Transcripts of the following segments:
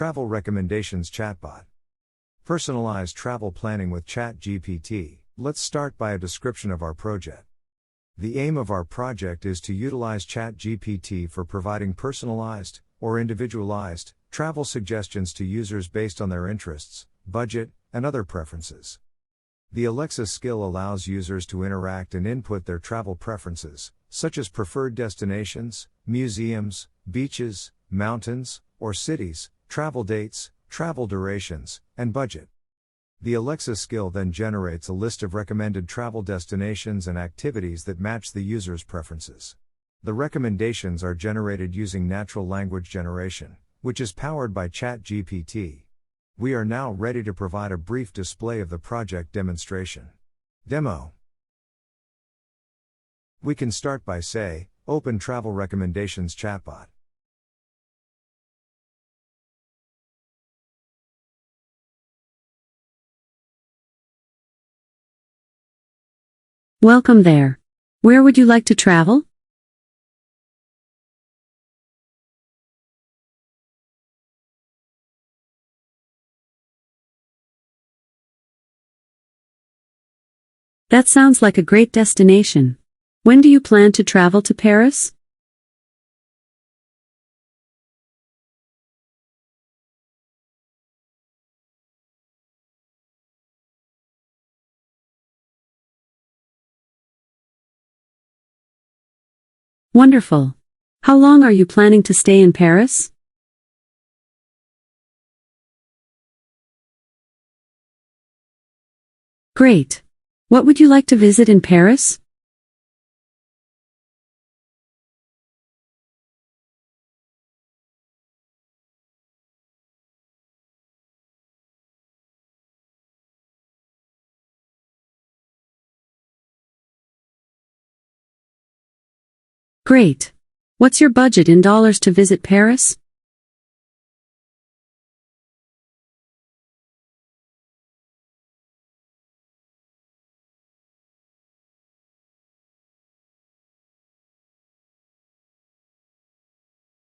Travel Recommendations Chatbot. Personalized travel planning with Chat GPT. Let's start by a description of our project. The aim of our project is to utilize Chat GPT for providing personalized, or individualized, travel suggestions to users based on their interests, budget, and other preferences. The Alexa skill allows users to interact and input their travel preferences, such as preferred destinations, museums, beaches, mountains, or cities, travel dates, travel durations, and budget. The Alexa skill then generates a list of recommended travel destinations and activities that match the user's preferences. The recommendations are generated using natural language generation, which is powered by Chat GPT. We are now ready to provide a brief display of the project demonstration. Demo. We can start by say, Open Travel Recommendations Chatbot. Welcome there. Where would you like to travel? That sounds like a great destination. When do you plan to travel to Paris? Wonderful. How long are you planning to stay in Paris? Great. What would you like to visit in Paris? Great. What's your budget in dollars to visit Paris?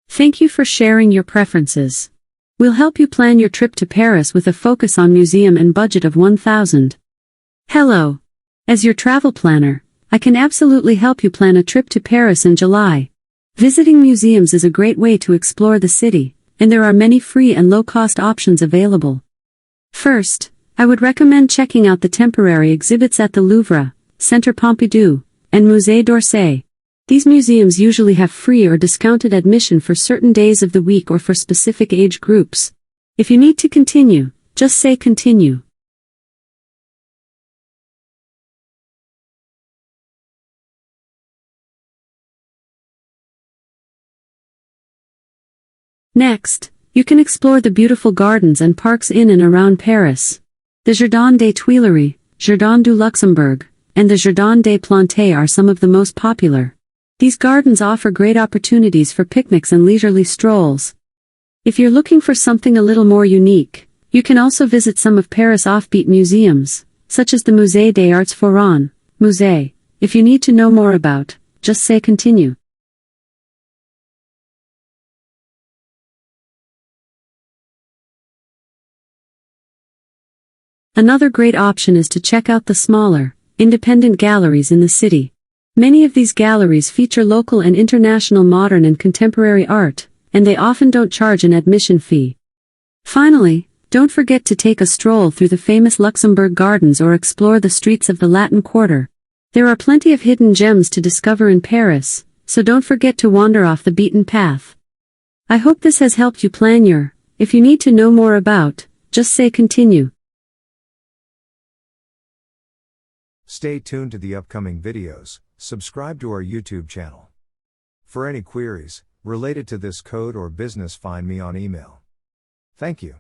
Thank you for sharing your preferences. We'll help you plan your trip to Paris with a focus on museum and budget of 1,000. Hello. As your travel planner, I can absolutely help you plan a trip to Paris in July. Visiting museums is a great way to explore the city, and there are many free and low-cost options available. First, I would recommend checking out the temporary exhibits at the Louvre, Centre Pompidou, and Musée d'Orsay. These museums usually have free or discounted admission for certain days of the week or for specific age groups. If you need to continue, just say continue. Next, you can explore the beautiful gardens and parks in and around Paris. The Jardin des Tuileries, Jardin du Luxembourg, and the Jardin des Plantes are some of the most popular. These gardens offer great opportunities for picnics and leisurely strolls. If you're looking for something a little more unique, you can also visit some of Paris' offbeat museums, such as the Musée des Arts Forains, Musée. If you need to know more about, just say continue. Another great option is to check out the smaller, independent galleries in the city. Many of these galleries feature local and international modern and contemporary art, and they often don't charge an admission fee. Finally, don't forget to take a stroll through the famous Luxembourg Gardens or explore the streets of the Latin Quarter. There are plenty of hidden gems to discover in Paris, so don't forget to wander off the beaten path. I hope this has helped you plan your. If you need to know more about, just say continue. Stay tuned to the upcoming videos, subscribe to our YouTube channel. For any queries related to this code or business, find me on email. Thank you.